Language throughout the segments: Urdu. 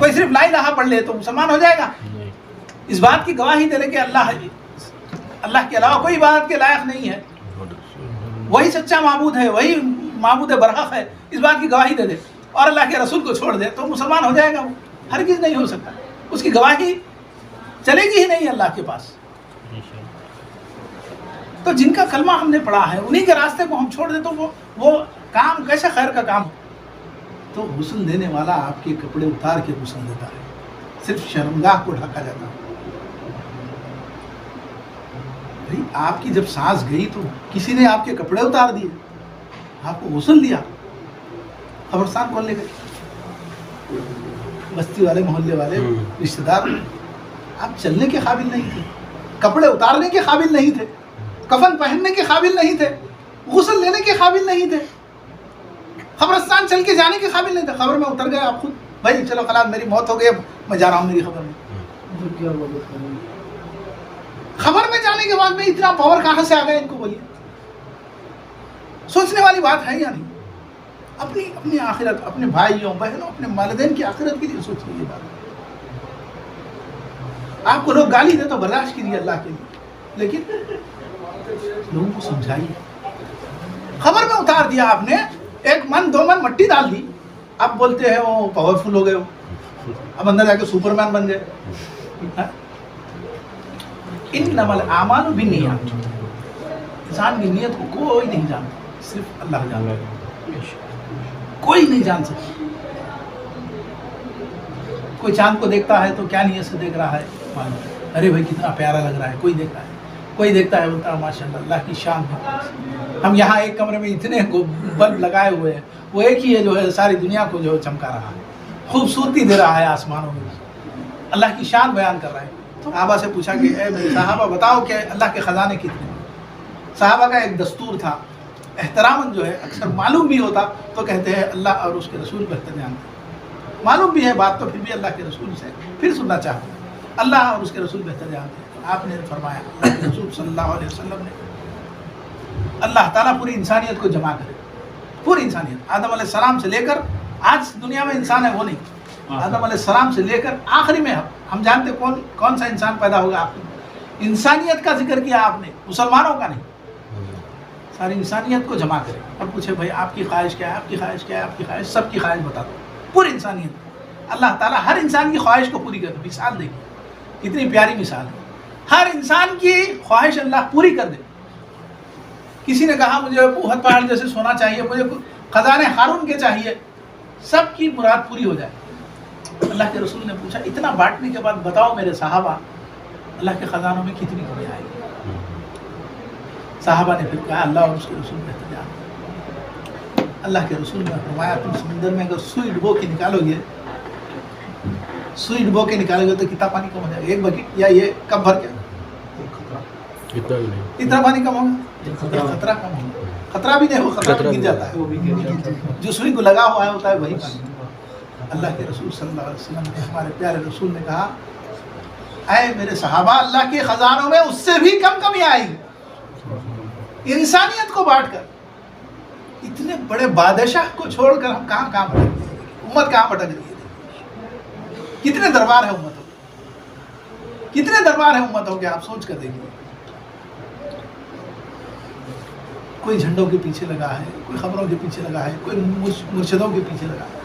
کوئی صرف لا الہ پڑھ لے تو مسلمان ہو جائے گا؟ اس بات کی گواہی دے لے کہ اللہ کے علاوہ کوئی عبادت کے لائق نہیں ہے، وہی سچا معبود ہے، وہی معبود برحق ہے، اس بات کی گواہی دے دے اور اللہ کے رسول کو چھوڑ دے تو مسلمان ہو جائے گا؟ وہ ہرگز نہیں ہو سکتا، اس کی گواہی چلے گی ہی نہیں اللہ کے پاس۔ تو جن کا کلمہ ہم نے پڑھا ہے انہی کے راستے کو ہم چھوڑ دیں تو وہ کام کیسے خیر کا کام ہو؟ تو غسل دینے والا آپ کے کپڑے اتار کے غسل دیتا ہے، صرف شرمگاہ کو ڈھکا جاتا ہے۔ بھائی آپ کی جب سانس گئی تو کسی نے آپ کے کپڑے اتار دیے، آپ کو غسل دیا، قبرستان کھول لے گئے، بستی والے محلے والے رشتہ دار، آپ چلنے کے قابل نہیں تھے، کپڑے اتارنے کے قابل نہیں تھے، کفن پہننے کے قابل نہیں تھے، غسل لینے کے قابل نہیں تھے، قبرستان چل کے جانے کے قابل نہیں تھے، خبر میں اتر گئے آپ خود، بھائی چلو خلاص میری موت ہو گئی، میں جا رہا ہوں میری خبر میں۔ خبر میں جانے کے بعد میں اتنا پاور کہاں سے آ گیا ان کو؟ بولیے، سوچنے والی بات ہے یا نہیں؟ اپنی آخرت، اپنے بھائیوں بہنوں، اپنے والدین کی آخرت کے لیے سوچیے یہ بات۔ آپ کو لوگ گالی دے تو برداشت کیجیے اللہ کے لیے، لیکن لوگوں کو سمجھائیے۔ خبر میں اتار دیا آپ نے، 1 من 2 من مٹی ڈال دی، آپ بولتے ہیں وہ پاورفل ہو گئے ہو، اب اندر جا کے سپر مین بن گئے۔ انما الاعمال بالنیات، انسان کی نیت کو کوئی نہیں جانتا، صرف اللہ جانتا ہے، کوئی نہیں جان سکتا۔ کوئی چاند کو دیکھتا ہے تو کیا نیت سے دیکھ رہا ہے؟ ارے بھائی کتنا پیارا لگ رہا ہے، کوئی دیکھتا ہے، کوئی دیکھتا ہے بولتا ہے ماشاءاللہ اللہ کی شان ہے۔ ہم یہاں ایک کمرے میں اتنے بلب لگائے ہوئے ہیں، وہ ایک ہی ہے جو ہے ساری دنیا کو جو چمکا رہا ہے، خوبصورتی دے رہا ہے آسمانوں میں، اللہ کی شان بیان کر رہا ہے۔ تو صحابہ سے پوچھا کہ اے میرے صحابہ بتاؤ کہ اللہ کے خزانے کتنے ہیں؟ صحابہ کا ایک دستور تھا، احترام جو ہے اکثر معلوم بھی ہوتا تو کہتے ہیں اللہ اور اس کے رسول بہتر جانتے ہیں، معلوم بھی ہے بات تو پھر بھی اللہ کے رسول سے پھر سننا چاہتے ہیں، اللہ اور اس کے رسول بہتر جانتے ہیں۔ آپ نے فرمایا، اللہ کے رسول صلی اللہ علیہ وسلم نے، اللہ تعالیٰ پوری انسانیت کو جمع کرے، پوری انسانیت، آدم علیہ السلام سے لے کر آج دنیا میں انسان ہے وہ نہیں، آدم علیہ السلام سے لے کر آخری میں ہم جانتے کون سا انسان پیدا ہوگا؟ آپ نے انسانیت کا ذکر کیا، آپ نے مسلمانوں کا نہیں، ساری انسانیت کو جمع کرے اور پوچھے بھائی آپ کی خواہش کیا ہے، آپ کی خواہش کیا ہے، آپ کی خواہش، سب کی خواہش بتا دو، پوری انسانیت۔ اللہ تعالیٰ ہر انسان کی خواہش کو پوری کر دے۔ مثال دیکھیے کتنی پیاری مثال ہے، ہر انسان کی خواہش اللہ پوری کر دے۔ کسی نے کہا مجھے احد پہاڑ جیسے سونا چاہیے، مجھے خزانے ہارون کے چاہیے، سب کی مراد پوری ہو جائے۔ اللہ کے رسول نے پوچھا اتنا بانٹنے کے بعد بتاؤ میرے صحابہ اللہ کے خزانوں میں کتنی کمی آئے گی؟ صحابہ نے پھر کہا اللہ اور اس کے رسول بہتر جانتے ہیں۔ اللہ کے رسول نے فرمایا تم سمندر میں اگر سوئی ڈبو کے نکالو گے، سوئی ڈبو کے نکالو گے تو کتنا پانی کم ہو جائے گا؟ 1 بکیٹ یا یہ کب بھر کے اتنا پانی کم ہوگا؟ خطرہ کم ہوگا، خطرہ بھی نہیں ہوگا، خطرہ گر جاتا ہے، وہ بھی جو سوئی کو لگا ہوا ہے ہوتا ہے وہی پانی۔ اللہ کے رسول صلی اللہ علیہ وسلم نے، ہمارے پیارے رسول نے کہا اے میرے صحابہ اللہ کے خزانوں میں اس سے بھی کم کمی آئی گی۔ انسانیت کو بانٹ کر اتنے بڑے بادشاہ کو چھوڑ کر ہم کہاں بھٹک رہی ہے، امت کہاں بھٹک رہی ہے؟ کتنے دربار ہیں امتوں کے، کتنے دربار ہیں امتوں کے، آپ سوچ کر دیکھیے۔ کوئی جھنڈوں کے پیچھے لگا ہے، کوئی خبروں کے پیچھے لگا ہے، کوئی مرشدوں کے پیچھے لگا ہے۔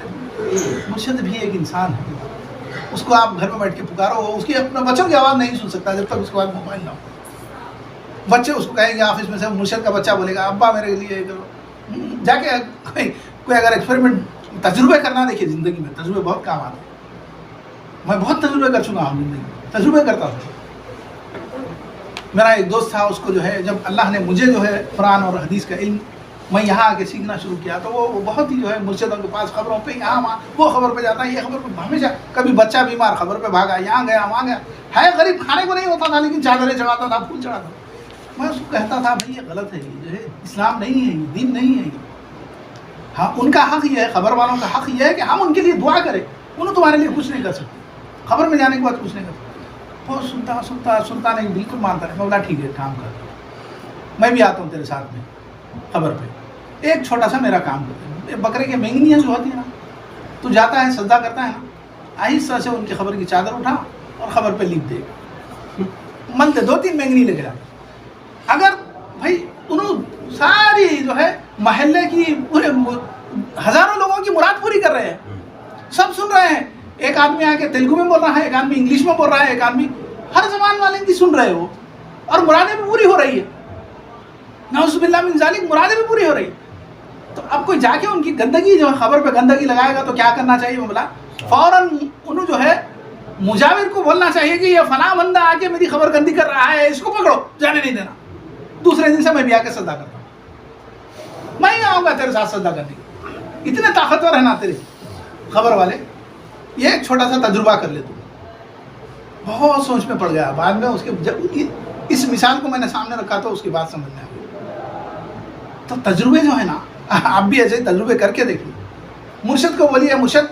مرشد بھی ایک انسان ہے، اس کو آپ گھر میں بیٹھ کے پکارو، اس کی اپنے بچوں کی آواز نہیں سن سکتا جب تک اس کے بعد موبائل نہ ہو۔ بچے اس کو کہیں گے آفس میں سے، مرشد کا بچہ بولے گا ابا میرے لیے کرو، جا کے کوئی اگر ایکسپیریمنٹ تجربے کرنا، دیکھیے زندگی میں تجربے بہت کام آتے ہیں، میں بہت تجربے کر چکا ہوں زندگی میں، تجربے کرتا ہوں۔ میرا ایک دوست تھا، اس کو جو ہے جب اللہ نے مجھے جو ہے قرآن اور حدیث کا علم میں یہاں آ کے سیکھنا شروع کیا تو وہ بہت ہی جو ہے مرشدوں کے پاس خبروں پہ یہاں وہاں، وہ خبر پہ جاتا ہے، یہ خبر پہ، ہمیشہ کبھی بچہ بیمار خبر پہ بھاگا، یہاں گیا وہاں گیا، ہے غریب، کھانے کو نہیں ہوتا تھا لیکن چادریں چڑھاتا تھا، پھول چڑھاتا تھا۔ میں اس کو کہتا تھا بھائی یہ غلط ہے، یہ جو ہے اسلام نہیں ہے، یہ دین نہیں ہے یہ۔ ہاں ان کا حق یہ ہے، خبر والوں کا حق یہ ہے کہ ہم ان کے لیے دعا کریں، انہوں تمہارے لیے کچھ نہیں کر سکتے، خبر میں جانے کے بعد کچھ نہیں کر سکتے۔ وہ سنتا نہیں، بالکل مانتا نہیں۔ میں بولا ٹھیک ہے کام کر، میں بھی آتا ہوں تیرے ساتھ میں خبر پہ، ایک چھوٹا سا میرا کام کرتے ہیں، بکرے کے مینگنیاں جو ہوتی ہیں نا، تو جاتا ہے سجدہ کرتا ہے نا، آہستہ سے ان کی خبر کی چادر اٹھا اور خبر پہ لکھ دے من دے 2-3 مہنگنی لگ رہا. اگر بھائی انہوں ساری جو ہے محلے کی پورے ہزاروں لوگوں کی مراد پوری کر رہے ہیں, سب سن رہے ہیں. ایک آدمی آ کے تیلگو میں بول رہا ہے, ایک آدمی انگلش میں بول رہا ہے, ایک آدمی ہر زبان والے کی سن رہے ہو اور مرادیں بھی پوری ہو رہی ہے. نعوذ باللہ من ذالک, مرادیں بھی پوری ہو رہی. تو اب کوئی جا کے ان کی گندگی جو ہے خبر پہ گندگی لگائے گا تو کیا کرنا چاہیے؟ میں بولا فوراً انہوں جو ہے مجاور کو بولنا چاہیے کہ یہ فلاں بندہ آ کے میری خبر گندی کر رہا ہے, اس کو پکڑو, جانے نہیں دینا. دوسرے دن سے میں بھی آ کے سجدہ کرتا ہوں, میں ہی آؤں گا تیرے ساتھ سجدہ کرنے. اتنے طاقتور ہے نا تیرے خبر والے. یہ ایک چھوٹا سا تجربہ کر لے تو بہت سوچ میں پڑ گیا. بعد میں اس کے جب اس مثال کو میں نے سامنے رکھا تو اس کی بات سمجھ میں آ گئی. تو تجربے جو ہے نا, آپ بھی ایسے تجربے کر کے دیکھیے. مرشد کو بولیے, مرشد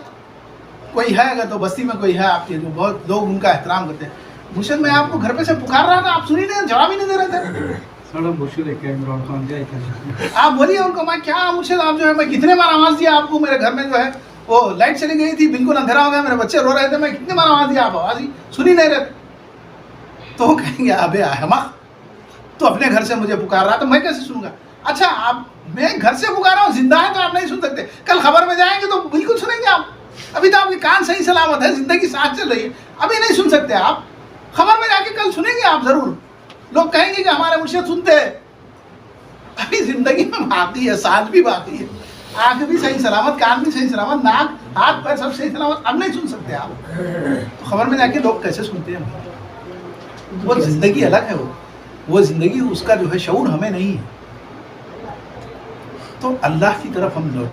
کوئی ہے اگر تو بستی میں کوئی ہے آپ کے جو بہت لوگ ان کا احترام کرتے ہیں, مرشد میں آپ کو گھر پہ سے پکار رہا تھا, آپ سنی نہیں, جواب ہی نہیں دے رہے تھے. آپ بولیے ان کو, میں کیا مرشد آپ جو ہے میں کتنے بار آواز دیا آپ کو, میرے گھر میں جو ہے وہ لائٹ چلی گئی تھی, بالکل اندھیرا ہو گیا, میرے بچے رو رہے تھے, میں کتنے بار آواز دیا, آپ آواز ہی سنی نہیں رہے. تو وہ کہیں گے ابے احمق, تو اپنے گھر سے مجھے پکار رہا تو میں کیسے سنوں گا؟ اچھا آپ, میں گھر سے پکار رہا ہوں, زندہ ہے تو آپ نہیں سن سکتے, کل خبر میں جائیں گے تو بالکل سنیں گے آپ. ابھی تو آپ کے کان صحیح سلامت ہے, زندگی ساتھ چل رہی ہے, ابھی نہیں سن سکتے آپ. خبر میں جا کے کل سنیں گے آپ ضرور. لوگ کہیں گے کہ ہمارے مرشد سنتے ہیں. ابھی زندگی میں باقی ہے, ساتھ بھی باقی ہے, آنکھ بھی صحیح سلامت, کان بھی صحیح سلامت, ناک ہاتھ پیر سب صحیح سلامت, اب نہیں سن سکتے آپ. تو خبر میں جا کے لوگ کیسے سنتے ہیں؟ وہ زندگی الگ ہے, وہ زندگی, اس کا جو ہے شعور ہمیں نہیں ہے. تو اللہ کی طرف ہم لوٹ